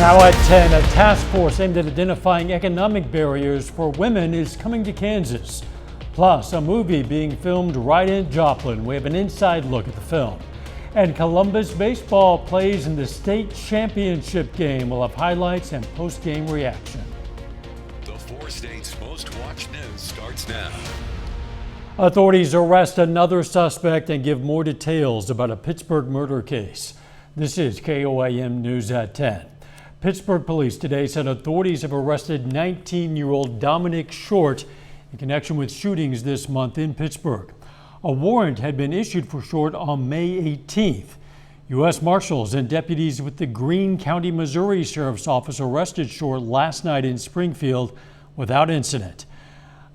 Now at 10, a task force aimed at identifying economic barriers for women is coming to Kansas. Plus, a movie being filmed right in Joplin. We have an inside look at the film. And Columbus baseball plays in the state championship game. We'll have highlights and post-game reaction. The 4 states' most watched news starts now. Authorities arrest another suspect and give more details about a Pittsburgh murder case. This is KOAM News at 10. Pittsburgh police today said authorities have arrested 19-year-old Dominic Short in connection with shootings this month in Pittsburgh. A warrant had been issued for Short on May 18th. U.S. Marshals and deputies with the Greene County, Missouri Sheriff's Office arrested Short last night in Springfield without incident.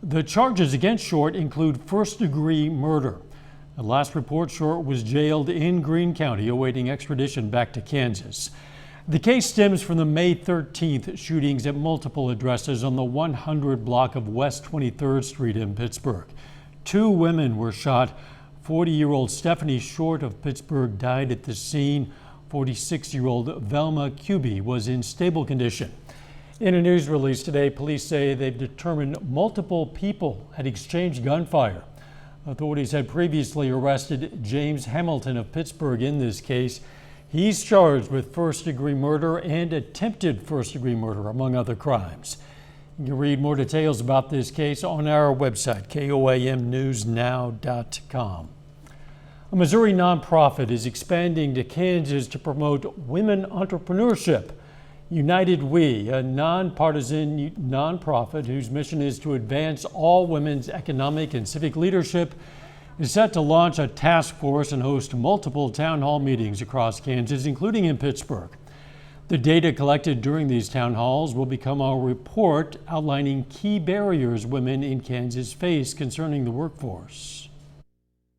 The charges against Short include first-degree murder. At last report, Short was jailed in Greene County awaiting extradition back to Kansas. The case stems from the May 13th shootings at multiple addresses on the 100 block of West 23rd Street in Pittsburgh. 2 women were shot. 40-year-old Stephanie Short of Pittsburgh died at the scene. 46-year-old Velma Kuby was in stable condition. In a news release today, police say they've determined multiple people had exchanged gunfire. Authorities had previously arrested James Hamilton of Pittsburgh in this case. He's charged with first-degree murder and attempted first-degree murder, among other crimes. You can read more details about this case on our website, koamnewsnow.com. A Missouri nonprofit is expanding to Kansas to promote women entrepreneurship. United We, a nonpartisan nonprofit whose mission is to advance all women's economic and civic leadership, is set to launch a task force and host multiple town hall meetings across Kansas, including in Pittsburgh. The data collected during these town halls will become a report outlining key barriers women in Kansas face concerning the workforce.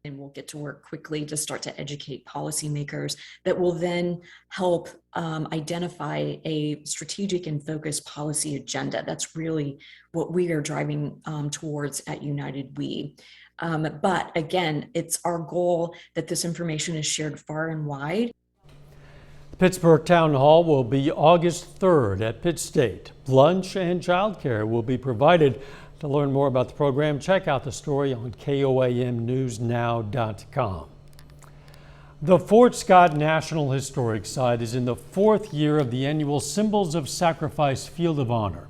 And we'll get to work quickly to start to educate policymakers that will then help identify a strategic and focused policy agenda. That's really what we are driving towards at United We. But again, it's our goal that this information is shared far and wide. The Pittsburgh Town Hall will be August 3rd at Pitt State. Lunch and childcare will be provided. To learn more about the program, check out the story on koamnewsnow.com. The Fort Scott National Historic Site is in the 4th year of the annual Symbols of Sacrifice Field of Honor.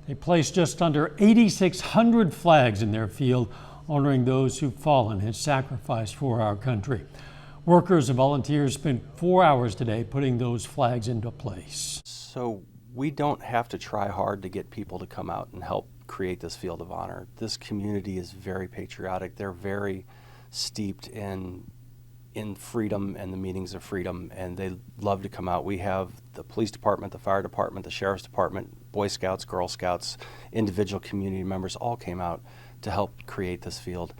They placed just under 8,600 flags in their field, honoring those who've fallen and sacrificed for our country. Workers and volunteers spent 4 hours today putting those flags into place. So we don't have to try hard to get people to come out and help create this field of honor. This community is very patriotic. They're very steeped in freedom and the meanings of freedom, and they love to come out. We have the police department, the fire department, the sheriff's department, Boy Scouts, Girl Scouts, individual community members all came out to help create this field.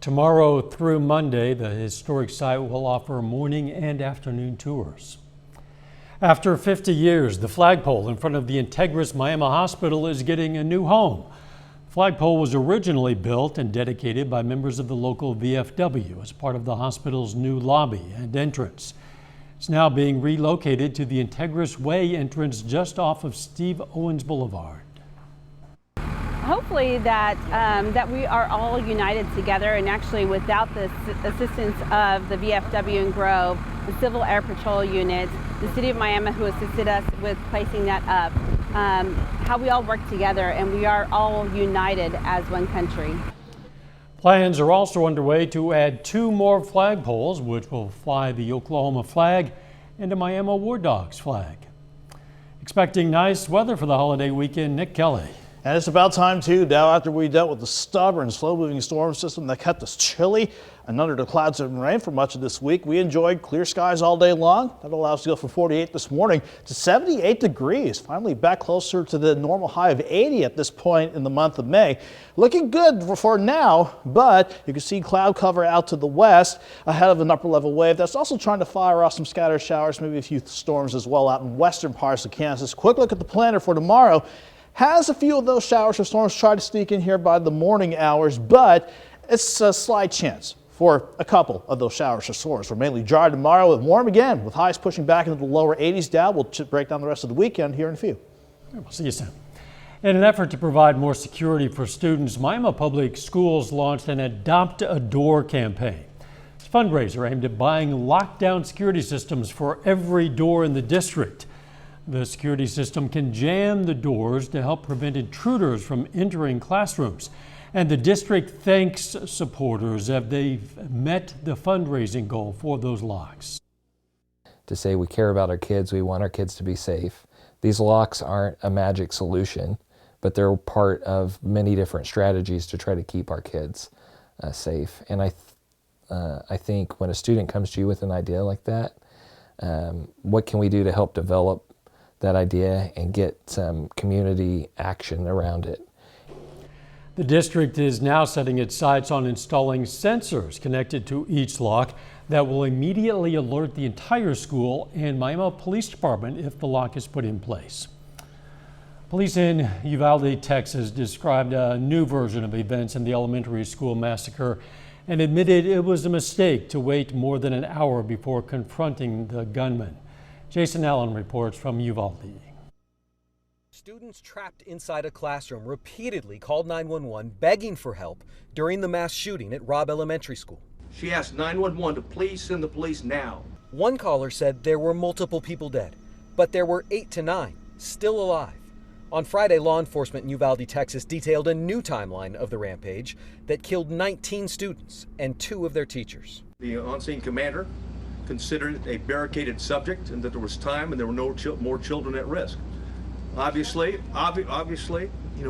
Tomorrow through Monday, the historic site will offer morning and afternoon tours. After 50 years, the flagpole in front of the Integris Miami Hospital is getting a new home. The flagpole was originally built and dedicated by members of the local VFW as part of the hospital's new lobby and entrance. It's now being relocated to the Integris Way entrance just off of Steve Owens Boulevard. Hopefully that we are all united together, and actually without the assistance of the VFW in Grove, the Civil Air Patrol unit, the City of Miami who assisted us with placing that up, how we all work together and we are all united as one country. Plans are also underway to add 2 more flagpoles, which will fly the Oklahoma flag and a Miami War Dogs flag. Expecting nice weather for the holiday weekend, Nick Kelly. And it's about time too, Dow, after we dealt with the stubborn, slow-moving storm system that kept us chilly and under the clouds and rain for much of this week. We enjoyed clear skies all day long. That allows us to go from 48 this morning to 78 degrees. Finally back closer to the normal high of 80 at this point in the month of May. Looking good for now, but you can see cloud cover out to the west ahead of an upper level wave that's also trying to fire off some scattered showers, maybe a few storms as well out in western parts of Kansas. Quick look at the planner for tomorrow. Has a few of those showers or storms try to sneak in here by the morning hours, but it's a slight chance for a couple of those showers or storms. We're mainly dry tomorrow with warm again, with highs pushing back into the lower 80s down. We'll break down the rest of the weekend here in a few. We'll see you soon. In an effort to provide more security for students, Miami Public Schools launched an Adopt a Door campaign. It's a fundraiser aimed at buying lockdown security systems for every door in the district. The security system can jam the doors to help prevent intruders from entering classrooms. And the district thanks supporters as they've met the fundraising goal for those locks. To say we care about our kids, we want our kids to be safe. These locks aren't a magic solution, but they're part of many different strategies to try to keep our kids safe. And I think when a student comes to you with an idea like that, what can we do to help develop that idea and get some community action around it? The district is now setting its sights on installing sensors connected to each lock that will immediately alert the entire school and Miami Police Department if the lock is put in place. Police in Uvalde, Texas described a new version of events in the elementary school massacre and admitted it was a mistake to wait more than an hour before confronting the gunman. Jason Allen reports from Uvalde. Students trapped inside a classroom repeatedly called 911 begging for help during the mass shooting at Robb Elementary School. She asked 911 to please send the police now. One caller said there were multiple people dead, but there were 8 to 9 still alive. On Friday, law enforcement in Uvalde, Texas detailed a new timeline of the rampage that killed 19 students and 2 of their teachers. The on-scene commander considered it a barricaded subject and that there was time and there were no more children at risk. Obviously,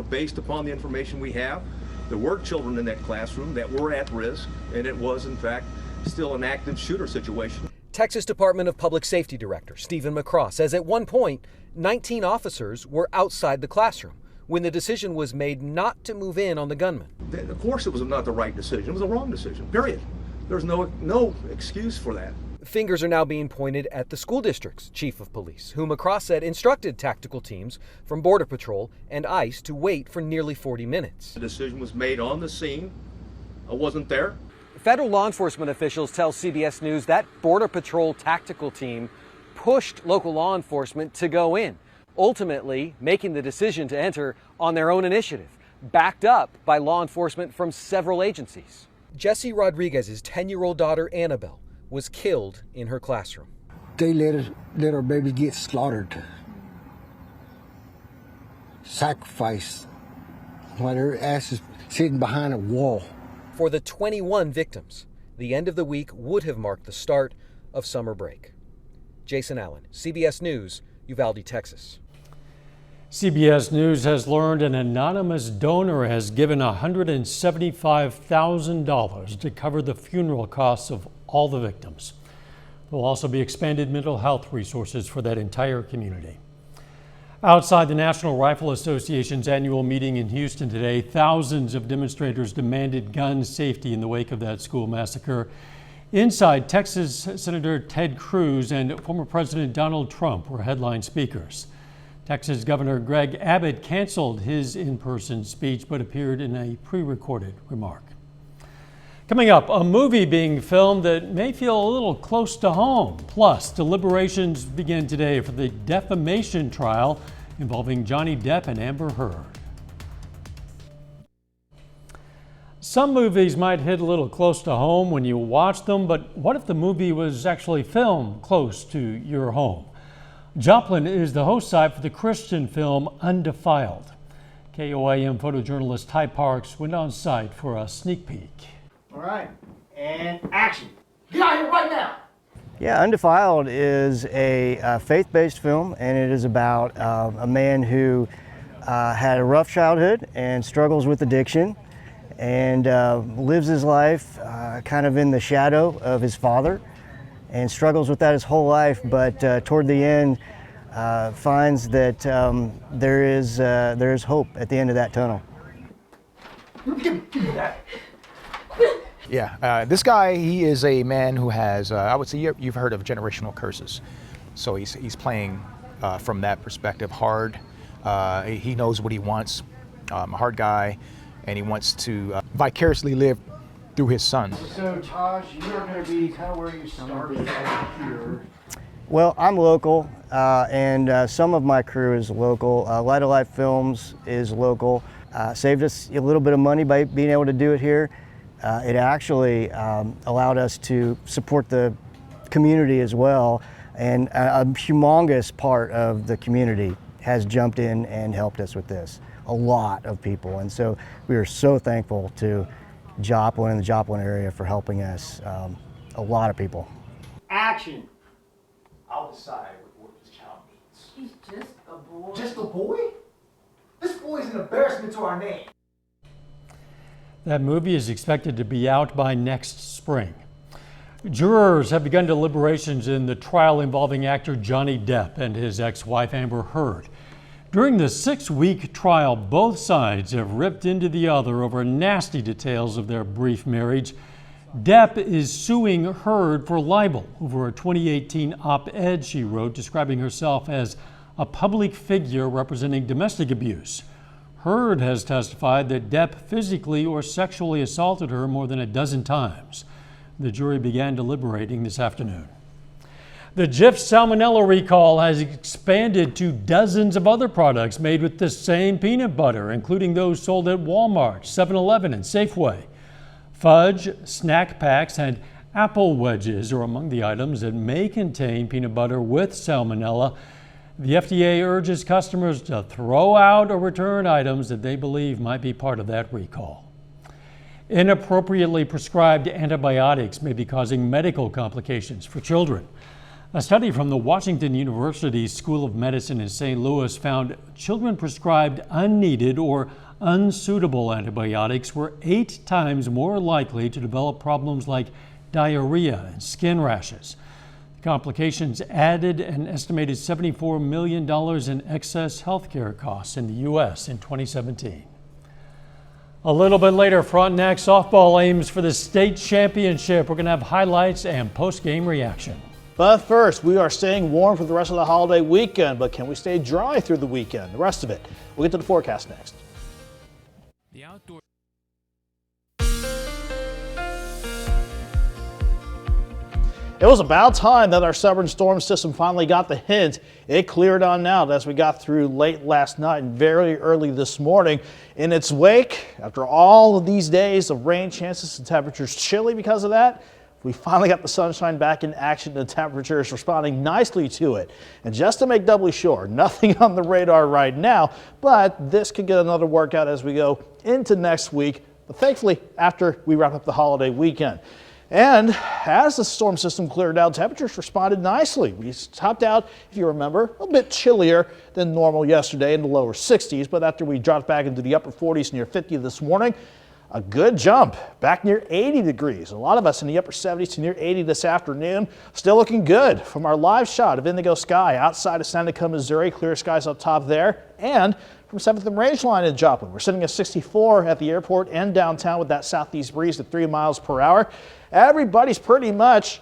based upon the information we have, there were children in that classroom that were at risk, and it was, in fact, still an active shooter situation. Texas Department of Public Safety Director Stephen McCraw says at one point, 19 officers were outside the classroom when the decision was made not to move in on the gunman. Of course it was not the right decision. It was a wrong decision, period. There's no excuse for that. Fingers are now being pointed at the school district's chief of police, who McCraw said instructed tactical teams from Border Patrol and ICE to wait for nearly 40 minutes. The decision was made on the scene. I wasn't there. Federal law enforcement officials tell CBS News that Border Patrol tactical team pushed local law enforcement to go in, ultimately making the decision to enter on their own initiative, backed up by law enforcement from several agencies. Jesse Rodriguez's 10-year-old daughter, Annabelle, was killed in her classroom. They let our baby get slaughtered, sacrificed, while their ass is sitting behind a wall. For the 21 victims, the end of the week would have marked the start of summer break. Jason Allen, CBS News, Uvalde, Texas. CBS News has learned an anonymous donor has given $175,000 to cover the funeral costs of all the victims. There will also be expanded mental health resources for that entire community. Outside the National Rifle Association's annual meeting in Houston today, thousands of demonstrators demanded gun safety in the wake of that school massacre. Inside, Texas Senator Ted Cruz and former President Donald Trump were headline speakers. Texas Governor Greg Abbott canceled his in-person speech but appeared in a pre-recorded remark. Coming up, a movie being filmed that may feel a little close to home. Plus, deliberations begin today for the defamation trial involving Johnny Depp and Amber Heard. Some movies might hit a little close to home when you watch them, but what if the movie was actually filmed close to your home? Joplin is the host site for the Christian film Undefiled. KOAM photojournalist Ty Parks went on site for a sneak peek. All right, and action. Get out here right now. Yeah, Undefiled is a faith-based film, and it is about a man who had a rough childhood and struggles with addiction and lives his life kind of in the shadow of his father and struggles with that his whole life, but toward the end finds that there is hope at the end of that tunnel. Give me that. Yeah, this guy, he is a man who has, I would say you've heard of generational curses. So he's playing from that perspective hard. He knows what he wants, a hard guy, and he wants to vicariously live through his son. So, Tosh, you're going to be kind of where you started here. Well, I'm local, and some of my crew is local. Light of Life Films is local. Saved us a little bit of money by being able to do it here. It actually allowed us to support the community as well, and a humongous part of the community has jumped in and helped us with this. A lot of people, and so we are so thankful to Joplin and the Joplin area for helping us. A lot of people. Action. I'll decide what this child needs. He's just a boy. Just a boy? This boy's an embarrassment to our name. That movie is expected to be out by next spring. Jurors have begun deliberations in the trial involving actor Johnny Depp and his ex-wife Amber Heard. During the 6-week trial, both sides have ripped into the other over nasty details of their brief marriage. Depp is suing Heard for libel over a 2018 op-ed she wrote describing herself as a public figure representing domestic abuse. Heard has testified that Depp physically or sexually assaulted her more than a dozen times. The jury began deliberating this afternoon. The Jif salmonella recall has expanded to dozens of other products made with the same peanut butter, including those sold at Walmart, 7-Eleven, and Safeway. Fudge, snack packs, and apple wedges are among the items that may contain peanut butter with salmonella. The FDA urges customers to throw out or return items that they believe might be part of that recall. Inappropriately prescribed antibiotics may be causing medical complications for children. A study from the Washington University School of Medicine in St. Louis found children prescribed unneeded or unsuitable antibiotics were 8 times more likely to develop problems like diarrhea and skin rashes. The complications added an estimated $74 million in excess health care costs in the U.S. in 2017. A little bit later, Frontenac softball aims for the state championship. We're going to have highlights and post-game reaction. But first, we are staying warm for the rest of the holiday weekend, but can we stay dry through the weekend? The rest of it. We'll get to the forecast next. The outdoor. It was about time that our stubborn storm system finally got the hint. It cleared on out as we got through late last night and very early this morning. In its wake, after all of these days of rain chances and temperatures chilly because of that, we finally got the sunshine back in action and temperatures responding nicely to it. And just to make doubly sure, nothing on the radar right now, but this could get another workout as we go into next week, but thankfully after we wrap up the holiday weekend. And as the storm system cleared out, temperatures responded nicely. We topped out, if you remember, a bit chillier than normal yesterday in the lower 60s, but after we dropped back into the upper 40s near 50 this morning, a good jump back near 80 degrees. A lot of us in the upper 70s to near 80 this afternoon. Still looking good from our live shot of indigo sky outside of Seneca, Missouri. Clear skies up top there. And from 7th and Rangeline in Joplin, we're sitting at 64 at the airport and downtown with that southeast breeze at 3 miles per hour. Everybody's pretty much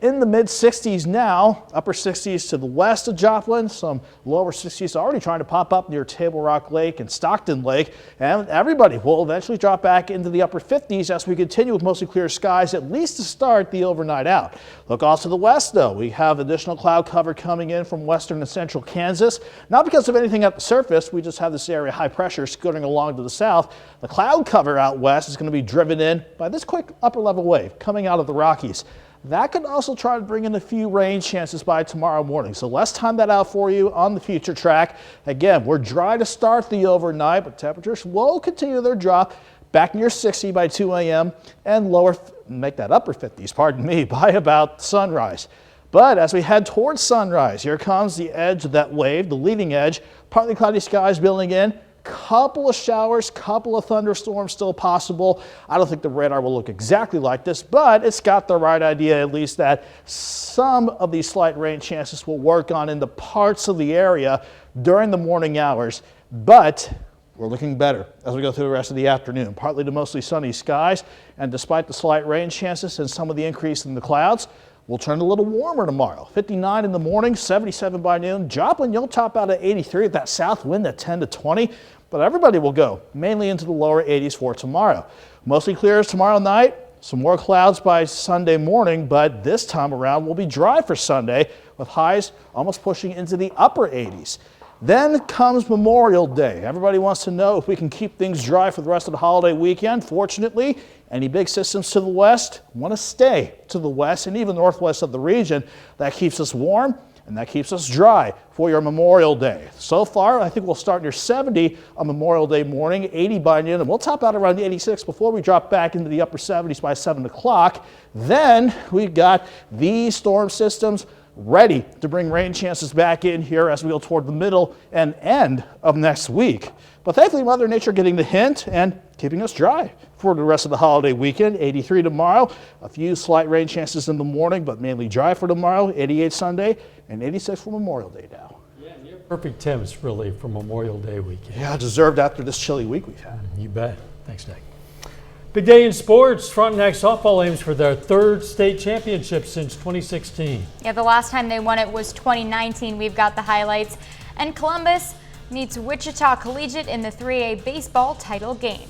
in the mid 60s now, upper 60s to the west of Joplin, some lower 60s already trying to pop up near Table Rock Lake and Stockton Lake, and everybody will eventually drop back into the upper 50s as we continue with mostly clear skies, at least to start the overnight out. Look off to the west though, we have additional cloud cover coming in from western and central Kansas, not because of anything at the surface, we just have this area high pressure scooting along to the south. The cloud cover out west is going to be driven in by this quick upper level wave coming out of the Rockies. That could also try to bring in a few rain chances by tomorrow morning. So let's time that out for you on the future track. Again, we're dry to start the overnight, but temperatures will continue their drop back near 60 by 2 a.m. and lower, make that upper 50s, pardon me, by about sunrise. But as we head towards sunrise, here comes the edge of that wave, the leading edge, partly cloudy skies building in. Couple of showers, couple of thunderstorms still possible. I don't think the radar will look exactly like this, but it's got the right idea, at least, that some of these slight rain chances will work on in the parts of the area during the morning hours. But we're looking better as we go through the rest of the afternoon. Partly to mostly sunny skies, and despite the slight rain chances and some of the increase in the clouds, We'll turn a little warmer tomorrow. 59 in the morning, 77 by noon. Joplin, you'll top out at 83 with that south wind at 10 to 20. But everybody will go mainly into the lower 80s for tomorrow. Mostly clear tomorrow night. Some more clouds by Sunday morning, but this time around will be dry for Sunday with highs almost pushing into the upper 80s. Then comes Memorial Day. Everybody wants to know if we can keep things dry for the rest of the holiday weekend. Fortunately, any big systems to the west want to stay to the west and even northwest of the region. That keeps us warm and that keeps us dry for your Memorial Day. So far, I think we'll start near 70 on Memorial Day morning, 80 by noon, and we'll top out around 86 before we drop back into the upper 70s by 7 o'clock. Then we've got these storm systems ready to bring rain chances back in here as we go toward the middle and end of next week. But thankfully, Mother Nature getting the hint and keeping us dry for the rest of the holiday weekend. 83 tomorrow, a few slight rain chances in the morning, but mainly dry for tomorrow. 88 Sunday and 86 for Memorial Day now. Yeah, near perfect temps really for Memorial Day weekend. Yeah, deserved after this chilly week we've had. You bet. Thanks, Nick. Big day in sports. Frontenac softball aims for their third state championship since 2016. Yeah, the last time they won it was 2019. We've got the highlights. And Columbus meets Wichita Collegiate in the 3A baseball title game.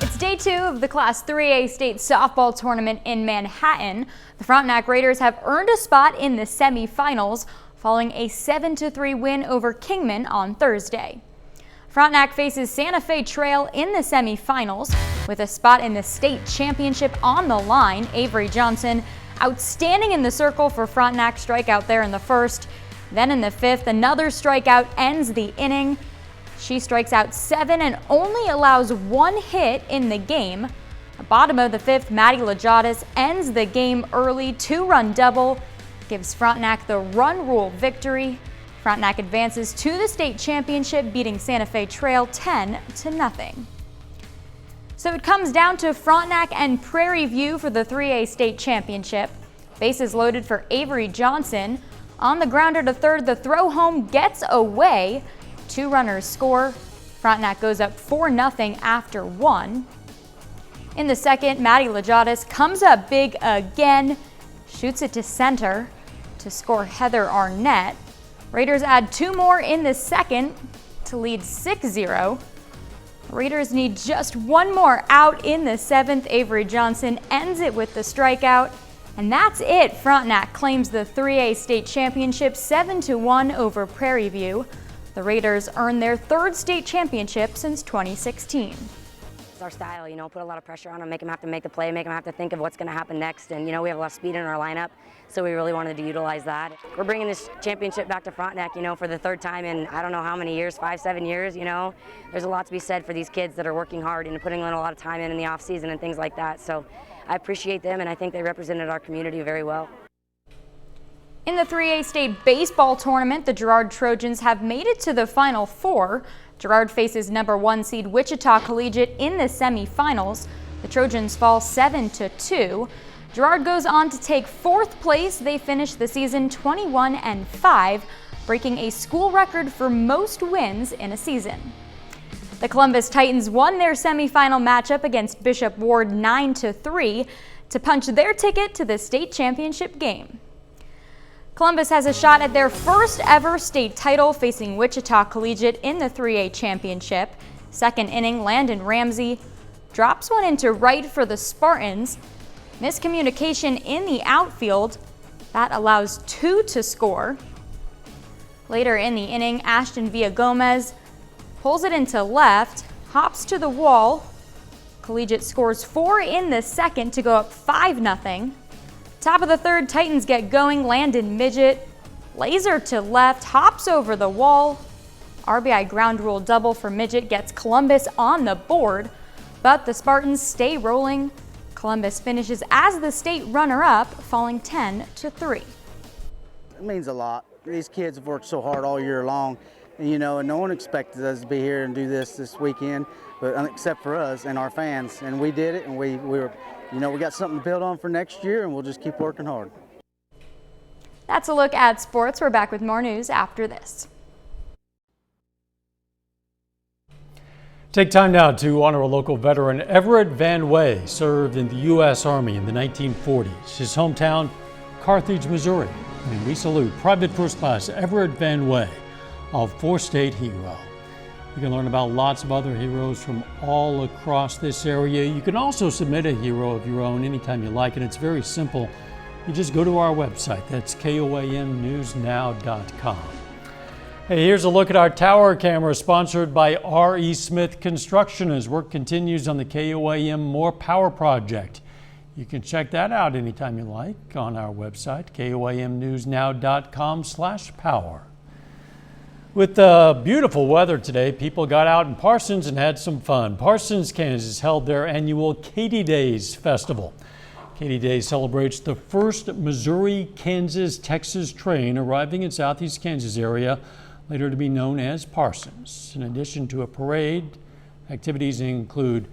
It's day 2 of the Class 3A state softball tournament in Manhattan. The Frontenac Raiders have earned a spot in the semifinals following a 7-3 win over Kingman on Thursday. Frontenac faces Santa Fe Trail in the semifinals with a spot in the state championship on the line. Avery Johnson outstanding in the circle for Frontenac, strikeout there in the first. Then in the 5th, another strikeout ends the inning. She strikes out 7 and only allows 1 hit in the game. At the bottom of the 5th, Maddie Lajadas ends the game early, 2-run double, gives Frontenac the run rule victory. Frontenac advances to the state championship, beating Santa Fe Trail 10-0. So it comes down to Frontenac and Prairie View for the 3A state championship. Bases loaded for Avery Johnson. On the grounder to third, the throw home gets away. 2 runners score. Frontenac goes up 4-0 after 1. In the second, Maddie Lajadas comes up big again, shoots it to center to score Heather Arnett. Raiders add 2 more in the second to lead 6-0. Raiders need just 1 more out in the 7th. Avery Johnson ends it with the strikeout. And that's it. Frontenac claims the 3A state championship 7-1 over Prairie View. The Raiders earn their 3rd state championship since 2016. It's our style, put a lot of pressure on them, make them have to make the play, make them have to think of what's going to happen next. And, we have a lot of speed in our lineup, so we really wanted to utilize that. We're bringing this championship back to Frontenac, for the 3rd time in I don't know how many years, 5-7 years, There's a lot to be said for these kids that are working hard and putting in a lot of time in the off season and things like that. So I appreciate them, and I think they represented our community very well. In the 3A state baseball tournament, the Girard Trojans have made it to the Final Four. Girard faces number 1 seed Wichita Collegiate in the semifinals. The Trojans fall 7-2. Girard goes on to take 4th place. They finish the season 21-5, breaking a school record for most wins in a season. The Columbus Titans won their semifinal matchup against Bishop Ward 9-3 to punch their ticket to the state championship game. Columbus has a shot at their first ever state title, facing Wichita Collegiate in the 3A championship. 2nd inning, Landon Ramsey drops one into right for the Spartans. Miscommunication in the outfield. That allows 2 to score. Later in the inning, Ashton Villagomez pulls it into left, hops to the wall. Collegiate scores 4 in the 2nd to go up 5-0. Top of the 3rd, Titans get going. Landon Midget, laser to left, hops over the wall. RBI ground rule double for Midget gets Columbus on the board, but the Spartans stay rolling. Columbus finishes as the state runner-up, falling 10-3. It means a lot. These kids have worked so hard all year long, and no one expected us to be here and do this weekend, but except for us and our fans, and we did it, and we were. We got something to build on for next year, and we'll just keep working hard. That's a look at sports. We're back with more news after this. Take time now to honor a local veteran. Everett Van Way served in the U.S. Army in the 1940s. His hometown, Carthage, Missouri. And we salute Private First Class Everett Van Way, a four-state hero. You can learn about lots of other heroes from all across this area. You can also submit a hero of your own anytime you like, and it's very simple. You just go to our website. That's koamnewsnow.com. Hey, here's a look at our tower camera sponsored by R.E. Smith Construction as work continues on the KOAM More Power Project. You can check that out anytime you like on our website, koamnewsnow.com/power. With beautiful weather today, people got out in Parsons and had some fun. Parsons, Kansas held their annual Katy Days Festival. Katy Days celebrates the first Missouri, Kansas, Texas train arriving in southeast Kansas area, later to be known as Parsons. In addition to a parade, activities include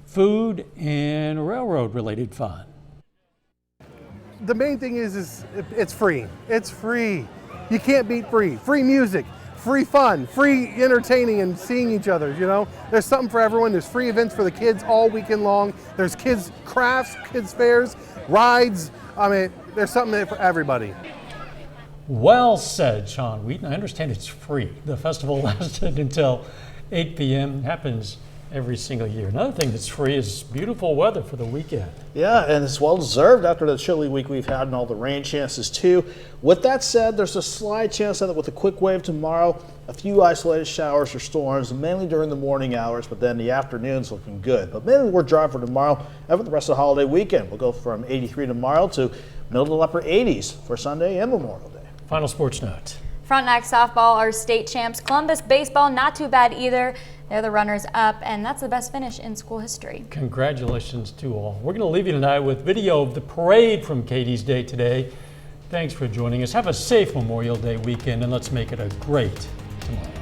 food and railroad-related fun. The main thing is it's free. It's free. You can't beat free. Free music, free fun, free entertaining and seeing each other, you know? There's something for everyone. There's free events for the kids all weekend long. There's kids crafts, kids fairs, rides. I mean, there's something there for everybody. Well said, Sean Wheaton. I understand it's free. The festival lasted until 8 p.m. Happens every single year. Another thing that's free is beautiful weather for the weekend. Yeah, and it's well deserved after the chilly week we've had and all the rain chances too. With that said, there's a slight chance that with a quick wave tomorrow, a few isolated showers or storms, mainly during the morning hours, but then the afternoon's looking good. But mainly we're dry for tomorrow and for the rest of the holiday weekend. We'll go from 83 tomorrow to middle to upper 80s for Sunday and Memorial Day. Final sports note. Frontenac softball are state champs. Columbus baseball, not too bad either. They're the runners up, and that's the best finish in school history. Congratulations to all. We're going to leave you tonight with video of the parade from Katie's Day today. Thanks for joining us. Have a safe Memorial Day weekend, and let's make it a great tomorrow.